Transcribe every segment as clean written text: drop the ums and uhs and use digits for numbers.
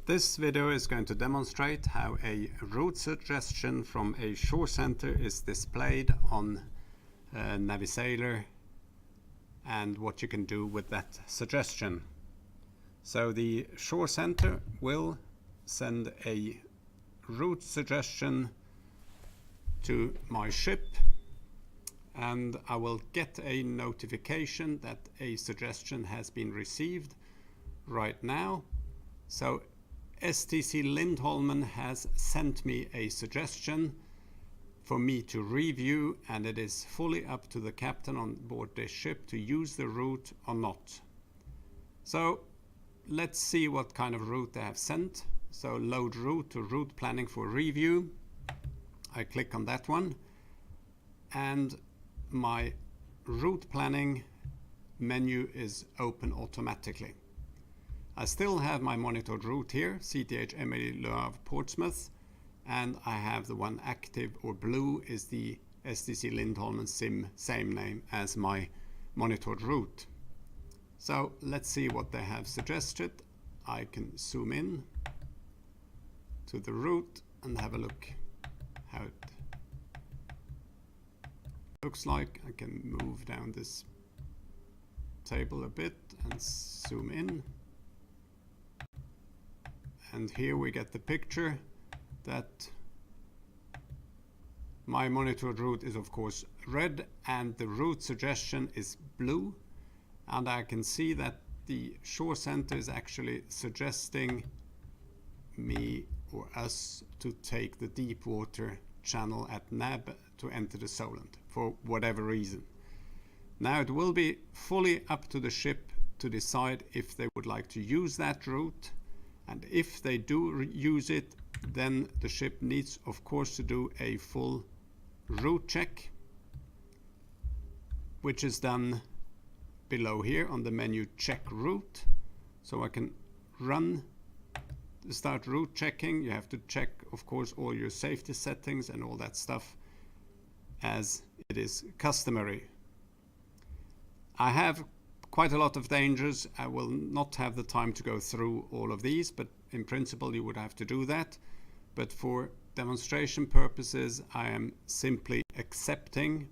This video is going to demonstrate how a route suggestion from a shore center is displayed on Navisailor and what you can do with that suggestion. So the shore center will send a route suggestion to my ship, and I will get a notification that a suggestion has been received right now. So STC Lindholmen has sent me a suggestion for me to review, and it is fully up to the captain on board this ship to use the route or not. So let's see what kind of route they have sent. So load route to route planning for review. I click on that one, and my route planning menu is open automatically. I still have my monitored route here, CTH Emily Le Havre Portsmouth, and I have the one active or blue is the STC Lindholmen Sim, same name as my monitored route. So let's see what they have suggested. I can zoom in to the route and have a look how it looks like. I can move down this table a bit and zoom in. And here we get the picture that my monitored route is of course red and the route suggestion is blue. And I can see that the shore center is actually suggesting me or us to take the deep water channel at Nab to enter the Solent for whatever reason. Now it will be fully up to the ship to decide if they would like to use that route. And if they do use it, then the ship needs, of course, to do a full route check, which is done below here on the menu check route. So I can start route checking. You have to check, of course, all your safety settings and all that stuff as it is customary. I have quite a lot of dangers. I will not have the time to go through all of these, but in principle you would have to do that. But for demonstration purposes, I am simply accepting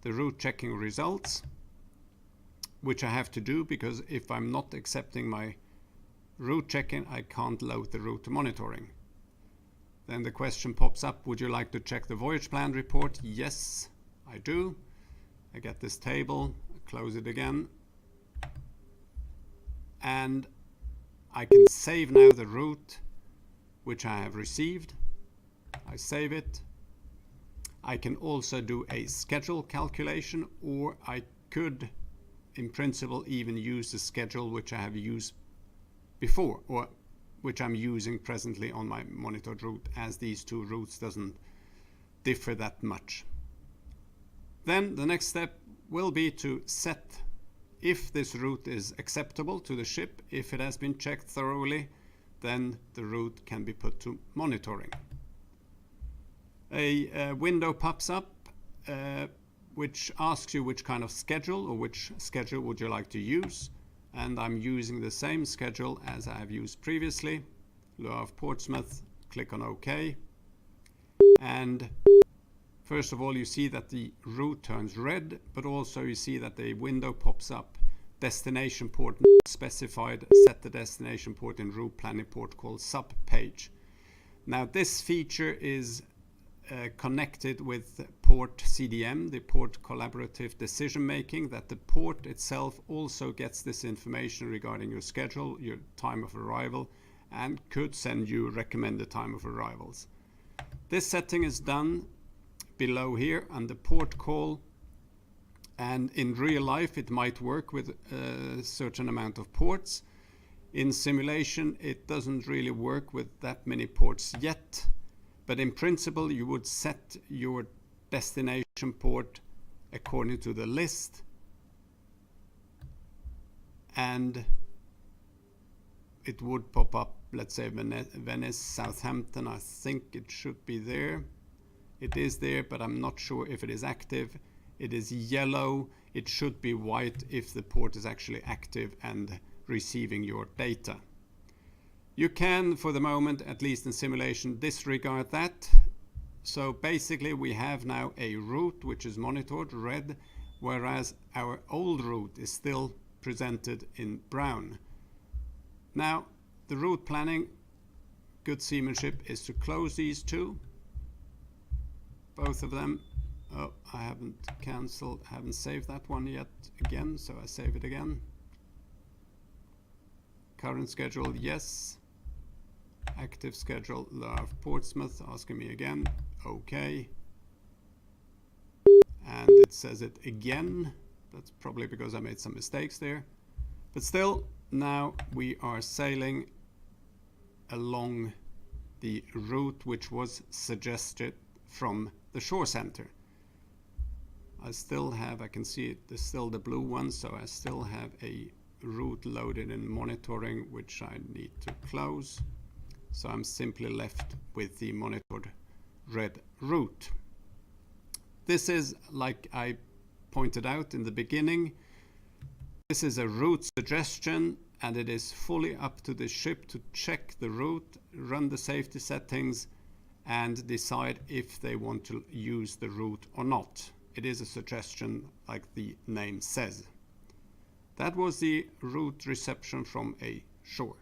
the route checking results, which I have to do because if I'm not accepting my route checking, I can't load the route monitoring. Then the question pops up, would you like to check the voyage plan report? Yes, I do. I get this table, close it again, and I can save now the route which I have received. I save it. I can also do a schedule calculation, or I could in principle even use the schedule which I have used before, or which I'm using presently on my monitored route, as these two routes doesn't differ that much. Then the next step will be to set if this route is acceptable to the ship. If it has been checked thoroughly, then the route can be put to monitoring. A window pops up which asks you which kind of schedule or which schedule would you like to use. And I'm using the same schedule as I have used previously. Le Havre Portsmouth, click on OK. And first of all, you see that the route turns red, but also you see that the window pops up. Destination port not specified, set the destination port in route planning port call sub page. Now this feature is connected with port CDM, the port collaborative decision making, that the port itself also gets this information regarding your schedule, your time of arrival, and could send you recommended time of arrivals. This setting is done below here on the port call, and in real life it might work with a certain amount of ports. In simulation it doesn't really work with that many ports yet, but in principle you would set your destination port according to the list, and it would pop up, let's say Venice, Southampton. I think it should be there. It is there, but I'm not sure if it is active. It is yellow. It should be white if the port is actually active and receiving your data. You can, for the moment, at least in simulation, disregard that. So basically we have now a route which is monitored red, whereas our old route is still presented in brown. Now the route planning, good seamanship, is to close these two, both of them. Oh, I haven't cancelled, haven't saved that one yet again, so I save it again. Current schedule, yes. Active schedule, Lower Portsmouth, asking me again. Okay. And it says it again. That's probably because I made some mistakes there. But still, now we are sailing along the route which was suggested from the shore center. I still have, I can see it, there's still the blue one, so I still have a route loaded in monitoring which I need to close. So I'm simply left with the monitored red route. This is, like I pointed out in the beginning, this is a route suggestion, and it is fully up to the ship to check the route, run the safety settings, and decide if they want to use the route or not. It is a suggestion, like the name says. That was the route reception from a shore.